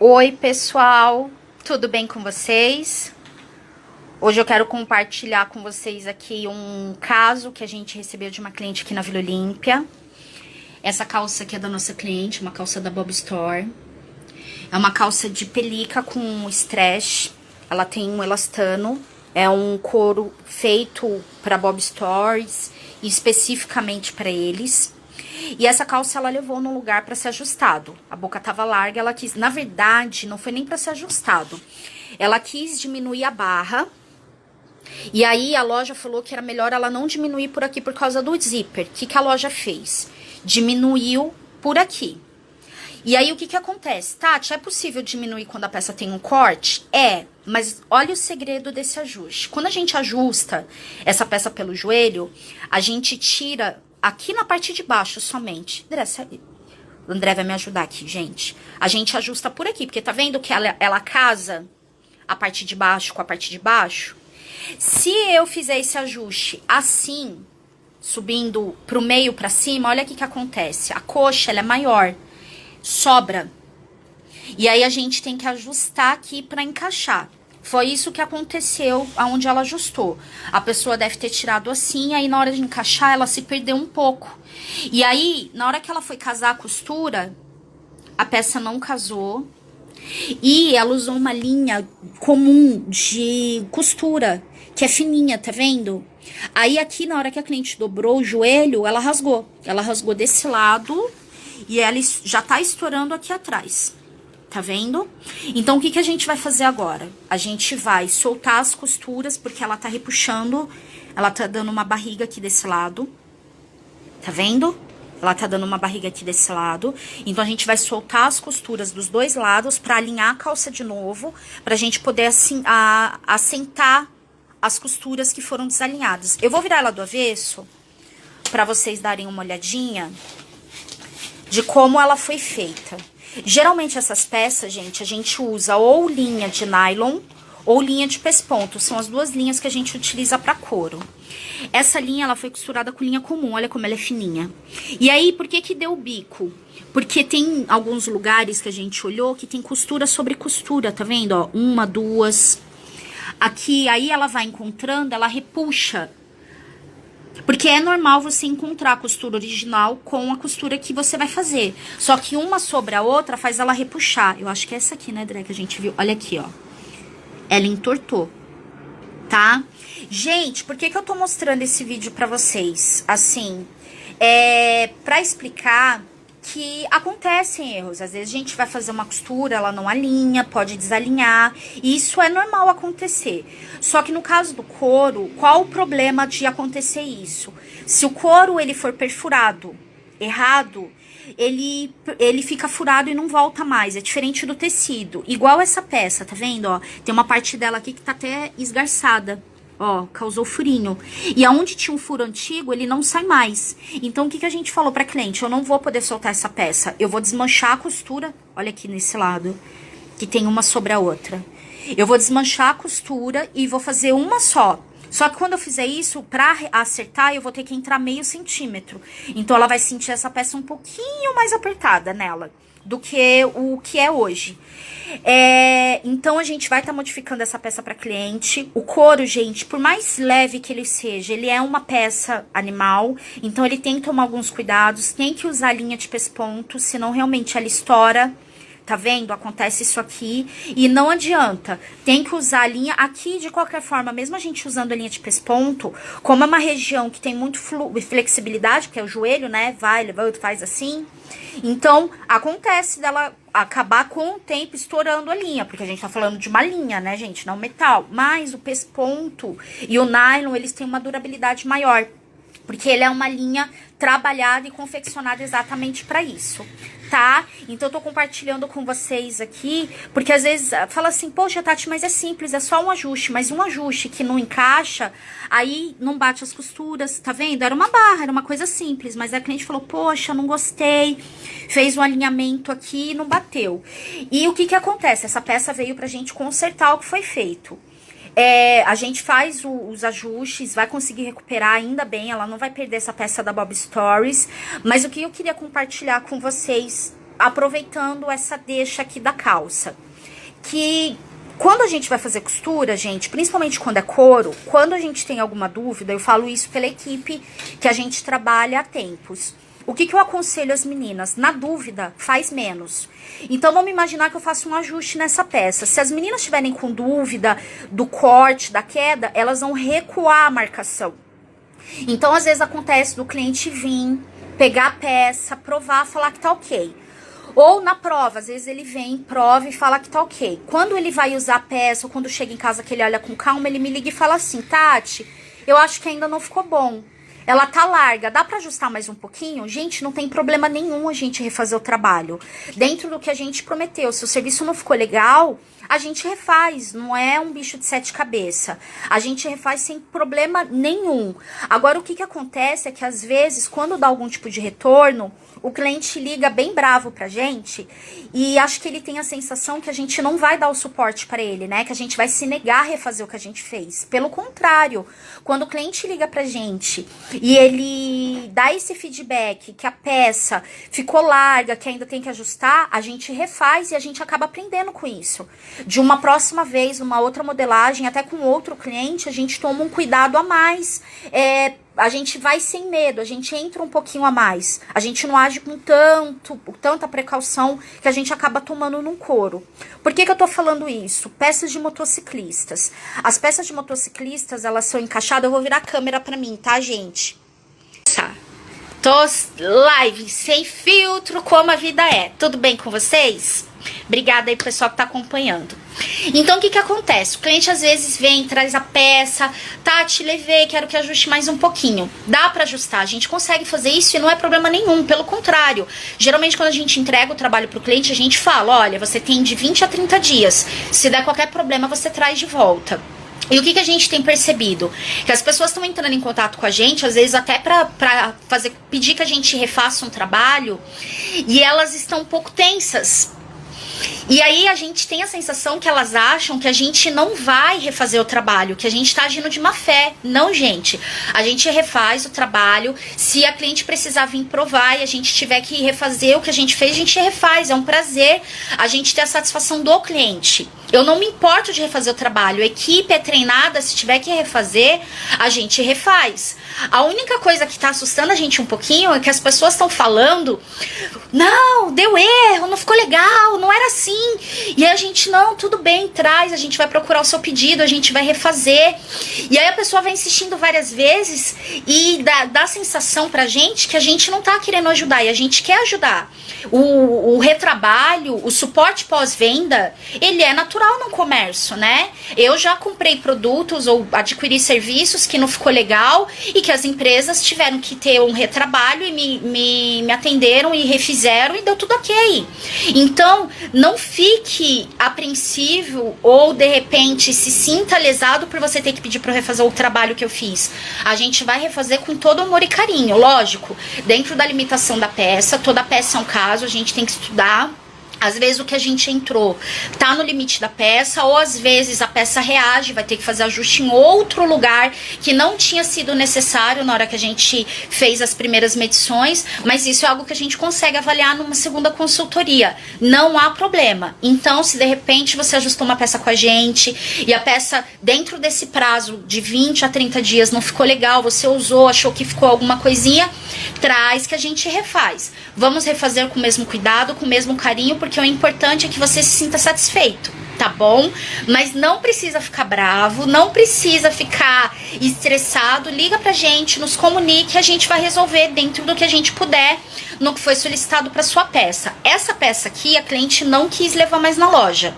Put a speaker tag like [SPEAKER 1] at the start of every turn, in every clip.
[SPEAKER 1] Oi, pessoal, tudo bem com vocês? Hoje eu quero compartilhar com vocês aqui um caso que a gente recebeu de uma cliente aqui na Vila Olímpia. Essa calça aqui é da nossa cliente, uma calça da Bob Store. É uma calça de pelica com stretch, ela tem um elastano, é um couro feito para Bob Stores, especificamente para eles. E essa calça ela levou num lugar para ser ajustado. A boca tava larga, ela quis, na verdade, não foi nem para ser ajustado. Ela quis diminuir a barra. E aí a loja falou que era melhor ela não diminuir por aqui por causa do zíper. O que que a loja fez? Diminuiu por aqui. E aí o que que acontece? Tati, é possível diminuir quando a peça tem um corte? É, mas olha o segredo desse ajuste. Quando a gente ajusta essa peça pelo joelho, a gente tira aqui na parte de baixo somente. O André vai me ajudar aqui, gente. A gente ajusta por aqui, porque tá vendo que ela casa a parte de baixo com a parte de baixo? Se eu fizer esse ajuste assim, subindo pro meio pra cima, olha o que que acontece. A coxa, ela é maior, sobra. E aí a gente tem que ajustar aqui pra encaixar. Foi isso que aconteceu aonde ela ajustou. A pessoa deve ter tirado assim, aí na hora de encaixar ela se perdeu um pouco. E aí, na hora que ela foi casar a costura, a peça não casou. E ela usou uma linha comum de costura, que é fininha, tá vendo? Aí aqui, na hora que a cliente dobrou o joelho, ela rasgou. Ela rasgou desse lado e ela já tá estourando aqui atrás. Tá vendo? Então, o que que a gente vai fazer agora? A gente vai soltar as costuras, porque ela tá repuxando, ela tá dando uma barriga aqui desse lado. Tá vendo? Ela tá dando uma barriga aqui desse lado. Então, a gente vai soltar as costuras dos dois lados pra alinhar a calça de novo, pra gente poder, assim, assentar as costuras que foram desalinhadas. Eu vou virar ela do avesso, pra vocês darem uma olhadinha de como ela foi feita. Geralmente essas peças, gente, a gente usa ou linha de nylon ou linha de pesponto. São as duas linhas que a gente utiliza para couro. Essa linha, ela foi costurada com linha comum, olha como ela é fininha. E aí, por que que deu o bico? Porque tem alguns lugares que a gente olhou que tem costura sobre costura, tá vendo? Ó, uma, duas. Aqui, aí ela vai encontrando, ela repuxa. Porque é normal você encontrar a costura original com a costura que você vai fazer. Só que uma sobre a outra faz ela repuxar. Eu acho que é essa aqui, né, Dré, que a gente viu. Olha aqui, ó. Ela entortou, tá? Gente, por que que eu tô mostrando esse vídeo pra vocês? Assim, pra explicar que acontecem erros. Às vezes a gente vai fazer uma costura, ela não alinha, pode desalinhar. E isso é normal acontecer. Só que no caso do couro, qual o problema de acontecer isso? Se o couro ele for perfurado errado, ele fica furado e não volta mais. É diferente do tecido. Igual essa peça, tá vendo? Ó, tem uma parte dela aqui que tá até esgarçada. Ó, causou furinho. E aonde tinha um furo antigo, ele não sai mais. Então, o que que a gente falou pra cliente? Eu não vou poder soltar essa peça. Eu vou desmanchar a costura. Olha aqui nesse lado, que tem uma sobre a outra. Eu vou desmanchar a costura e vou fazer uma só. Só que quando eu fizer isso, pra acertar, eu vou ter que entrar meio centímetro. Então, ela vai sentir essa peça um pouquinho mais apertada nela do que o que é hoje. Então, a gente vai estar modificando essa peça para cliente. O couro, gente, por mais leve que ele seja, ele é uma peça animal. Então, ele tem que tomar alguns cuidados. Tem que usar linha de pesponto, senão realmente ela estoura. Tá vendo? Acontece isso aqui. E não adianta. Tem que usar a linha aqui, de qualquer forma, mesmo a gente usando a linha de pesponto, como é uma região que tem muito flexibilidade, porque é o joelho, né? Vai, levanta, faz assim. Então, acontece dela acabar com o tempo estourando a linha, porque a gente tá falando de uma linha, né, gente? Não metal. Mas o pesponto e o nylon, eles têm uma durabilidade maior. Porque ele é uma linha trabalhada e confeccionada exatamente para isso, tá? Então, eu tô compartilhando com vocês aqui, porque às vezes fala assim, poxa, Tati, mas é simples, é só um ajuste. Mas um ajuste que não encaixa, aí não bate as costuras, tá vendo? Era uma barra, era uma coisa simples, mas a cliente falou, poxa, não gostei, fez um alinhamento aqui e não bateu. E o que que acontece? Essa peça veio pra gente consertar o que foi feito. A gente faz os ajustes, vai conseguir recuperar, ainda bem, ela não vai perder essa peça da Bob Stories. Mas o que eu queria compartilhar com vocês aproveitando essa deixa aqui da calça. Que quando a gente vai fazer costura, gente, principalmente quando é couro, quando a gente tem alguma dúvida, eu falo isso pela equipe que a gente trabalha há tempos. O que eu aconselho as meninas? Na dúvida, faz menos. Então, vamos imaginar que eu faço um ajuste nessa peça. Se as meninas estiverem com dúvida do corte, da queda, elas vão recuar a marcação. Então, às vezes acontece do cliente vir, pegar a peça, provar, falar que tá ok. Ou na prova, às vezes ele vem, prova e fala que tá ok. Quando ele vai usar a peça, ou quando chega em casa que ele olha com calma, ele me liga e fala assim, Tati, eu acho que ainda não ficou bom. Ela tá larga, dá pra ajustar mais um pouquinho? Gente, não tem problema nenhum a gente refazer o trabalho. Dentro do que a gente prometeu, se o serviço não ficou legal, a gente refaz, não é um bicho de 7 cabeças. A gente refaz sem problema nenhum. Agora, o que acontece é que, às vezes, quando dá algum tipo de retorno, o cliente liga bem bravo pra gente e acho que ele tem a sensação que a gente não vai dar o suporte pra ele, né? Que a gente vai se negar a refazer o que a gente fez. Pelo contrário, quando o cliente liga pra gente e ele dá esse feedback que a peça ficou larga, que ainda tem que ajustar, a gente refaz e a gente acaba aprendendo com isso. De uma próxima vez, numa outra modelagem, até com outro cliente, a gente toma um cuidado a mais. A gente vai sem medo, a gente entra um pouquinho a mais. A gente não age com tanta precaução que a gente acaba tomando num couro. Por que eu tô falando isso? Peças de motociclistas. As peças de motociclistas, elas são encaixadas. Eu vou virar a câmera pra mim, tá, gente? Tô live, sem filtro, como a vida é. Tudo bem com vocês? Obrigada aí, pessoal que tá acompanhando. Então, o que acontece? O cliente às vezes vem, traz a peça, Tati, levei, quero que ajuste mais um pouquinho. Dá pra ajustar, a gente consegue fazer isso e não é problema nenhum, pelo contrário. Geralmente, quando a gente entrega o trabalho pro cliente, a gente fala, olha, você tem de 20 a 30 dias. Se der qualquer problema, você traz de volta. E o que a gente tem percebido? Que as pessoas estão entrando em contato com a gente, às vezes até pra pedir que a gente refaça um trabalho, e elas estão um pouco tensas. E aí a gente tem a sensação que elas acham que a gente não vai refazer o trabalho, que a gente tá agindo de má fé. Não, gente. A gente refaz o trabalho. Se a cliente precisar vir provar e a gente tiver que refazer o que a gente fez, a gente refaz. É um prazer a gente ter a satisfação do cliente. Eu não me importo de refazer o trabalho. A equipe é treinada, se tiver que refazer, a gente refaz. A única coisa que tá assustando a gente um pouquinho é que as pessoas estão falando, não, deu erro, não ficou legal, não era assim. E aí a gente, não, tudo bem, traz, a gente vai procurar o seu pedido, a gente vai refazer. E aí a pessoa vai insistindo várias vezes e dá a sensação pra gente que a gente não tá querendo ajudar, e a gente quer ajudar. O retrabalho, o suporte pós-venda, ele é natural no comércio, né? Eu já comprei produtos ou adquiri serviços que não ficou legal e que as empresas tiveram que ter um retrabalho e me atenderam e refizeram e deu tudo ok. Então, não fique apreensivo ou de repente se sinta lesado por você ter que pedir para eu refazer o trabalho que eu fiz. A gente vai refazer com todo amor e carinho, lógico, dentro da limitação da peça. Toda peça é um caso, a gente tem que estudar. Às vezes o que a gente entrou tá no limite da peça, ou às vezes a peça reage, vai ter que fazer ajuste em outro lugar que não tinha sido necessário na hora que a gente fez as primeiras medições, mas isso é algo que a gente consegue avaliar numa segunda consultoria. Não há problema. Então, se de repente você ajustou uma peça com a gente e a peça dentro desse prazo de 20 a 30 dias não ficou legal, você usou, achou que ficou alguma coisinha, traz que a gente refaz. Vamos refazer com o mesmo cuidado, com o mesmo carinho, porque o importante é que você se sinta satisfeito, tá bom? Mas não precisa ficar bravo, não precisa ficar estressado. Liga pra gente, nos comunique, a gente vai resolver dentro do que a gente puder no que foi solicitado para sua peça. Essa peça aqui, a cliente não quis levar mais na loja.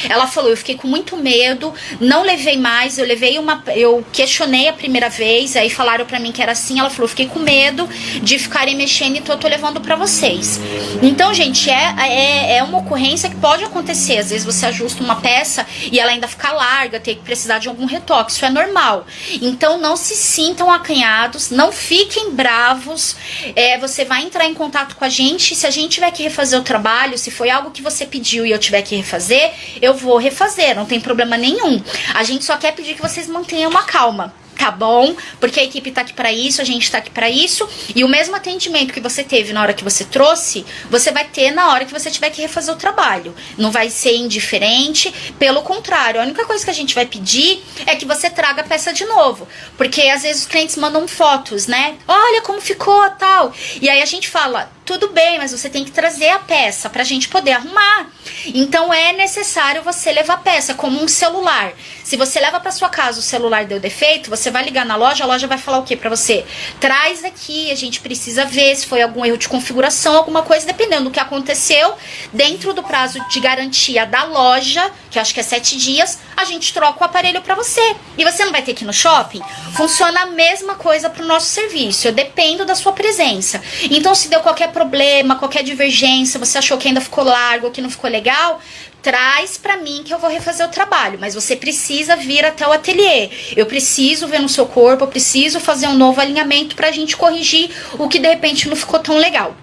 [SPEAKER 1] Ela falou, eu fiquei com muito medo, não levei mais, eu questionei a primeira vez, aí falaram pra mim que era assim, ela falou, eu fiquei com medo de ficarem mexendo, então eu tô levando pra vocês. Então, gente, é uma ocorrência que pode acontecer, às vezes você ajusta uma peça e ela ainda fica larga, tem que precisar de algum retoque, isso é normal. Então, não se sintam acanhados, não fiquem bravos, você vai entrar em contato com a gente, se a gente tiver que refazer o trabalho, se foi algo que você pediu e eu tiver que refazer, eu vou refazer, não tem problema nenhum. A gente só quer pedir que vocês mantenham uma calma, tá bom? Porque a equipe tá aqui pra isso, a gente tá aqui pra isso. E o mesmo atendimento que você teve na hora que você trouxe, você vai ter na hora que você tiver que refazer o trabalho. Não vai ser indiferente, pelo contrário. A única coisa que a gente vai pedir é que você traga a peça de novo. Porque às vezes os clientes mandam fotos, né? Olha como ficou, tal. E aí a gente fala, tudo bem, mas você tem que trazer a peça pra gente poder arrumar. Então é necessário você levar a peça, como um celular. Se você leva pra sua casa, o celular deu defeito, você vai ligar na loja, a loja vai falar o quê pra você? Traz aqui, a gente precisa ver se foi algum erro de configuração, alguma coisa, dependendo do que aconteceu. Dentro do prazo de garantia da loja, que acho que é 7 dias, a gente troca o aparelho pra você. E você não vai ter que ir no shopping? Funciona a mesma coisa pro nosso serviço. Eu dependo da sua presença. Então, se deu qualquer problema, qualquer divergência, você achou que ainda ficou largo, que não ficou legal, traz pra mim que eu vou refazer o trabalho, mas você precisa vir até o ateliê. Eu preciso ver no seu corpo, eu preciso fazer um novo alinhamento pra gente corrigir o que de repente não ficou tão legal.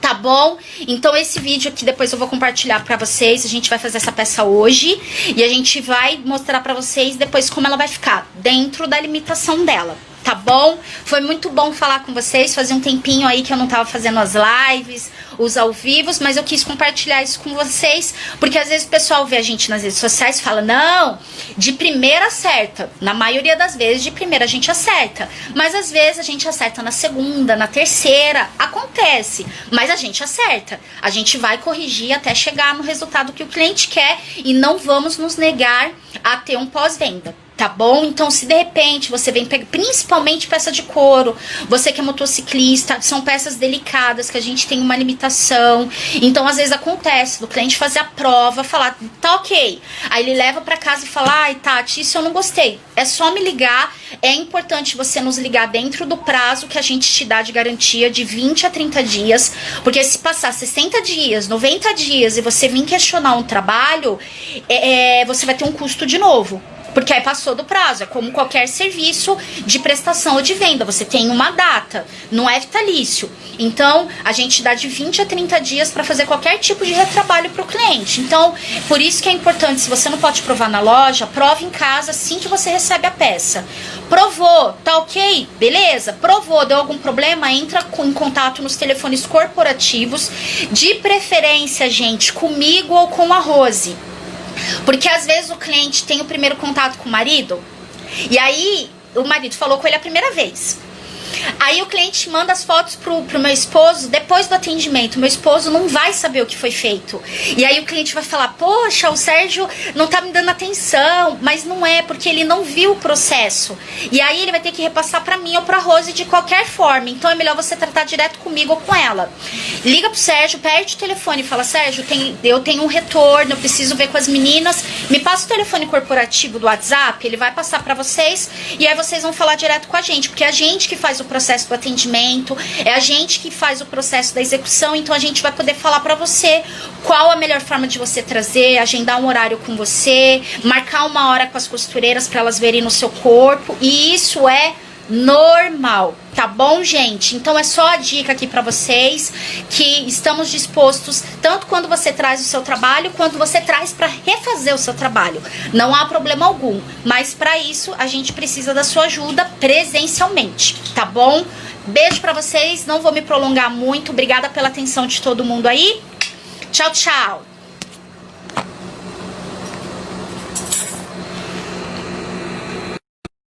[SPEAKER 1] Tá bom? Então esse vídeo aqui depois eu vou compartilhar pra vocês. A gente vai fazer essa peça hoje e a gente vai mostrar pra vocês depois como ela vai ficar dentro da limitação dela. Tá bom? Foi muito bom falar com vocês. Fazia um tempinho aí que eu não tava fazendo as lives, os ao vivos, mas eu quis compartilhar isso com vocês, porque às vezes o pessoal vê a gente nas redes sociais e fala, não, de primeira acerta. Na maioria das vezes, de primeira a gente acerta. Mas às vezes a gente acerta na segunda, na terceira. Acontece, mas a gente acerta. A gente vai corrigir até chegar no resultado que o cliente quer e não vamos nos negar a ter um pós-venda. Tá bom? Então, se de repente você vem pegar, principalmente peça de couro, você que é motociclista, são peças delicadas que a gente tem uma limitação. Então, às vezes acontece do cliente fazer a prova, falar, tá ok. Aí ele leva pra casa e fala, ai, Tati, isso eu não gostei. É só me ligar. É importante você nos ligar dentro do prazo que a gente te dá de garantia de 20 a 30 dias. Porque se passar 60 dias, 90 dias e você vir questionar um trabalho, você vai ter um custo de novo. Porque aí passou do prazo, é como qualquer serviço de prestação ou de venda, você tem uma data, não é vitalício. Então, a gente dá de 20 a 30 dias para fazer qualquer tipo de retrabalho para o cliente. Então, por isso que é importante, se você não pode provar na loja, prove em casa assim que você recebe a peça. Provou, tá ok? Beleza, provou, deu algum problema, entra em contato nos telefones corporativos, de preferência, gente, comigo ou com a Rose. Porque às vezes o cliente tem o primeiro contato com o marido e aí o marido falou com ele a primeira vez. Aí o cliente manda as fotos pro meu esposo depois do atendimento. Meu esposo não vai saber o que foi feito. E aí o cliente vai falar, poxa, o Sérgio não tá me dando atenção. Mas não é, porque ele não viu o processo. E aí ele vai ter que repassar pra mim ou pra Rose de qualquer forma. Então é melhor você tratar direto comigo ou com ela. Liga pro Sérgio, perde o telefone e fala, Sérgio, eu tenho um retorno, eu preciso ver com as meninas. Me passa o telefone corporativo do WhatsApp, ele vai passar pra vocês. E aí vocês vão falar direto com a gente. Porque é a gente que faz o processo do atendimento, é a gente que faz o processo da execução, então a gente vai poder falar pra você qual a melhor forma de você trazer, agendar um horário com você, marcar uma hora com as costureiras pra elas verem no seu corpo, e isso é normal, tá bom, gente? Então é só a dica aqui pra vocês, que estamos dispostos, tanto quando você traz o seu trabalho, quanto você traz pra refazer o seu trabalho. Não há problema algum, mas pra isso a gente precisa da sua ajuda presencialmente, tá bom? Beijo pra vocês, não vou me prolongar muito, obrigada pela atenção de todo mundo aí. Tchau, tchau!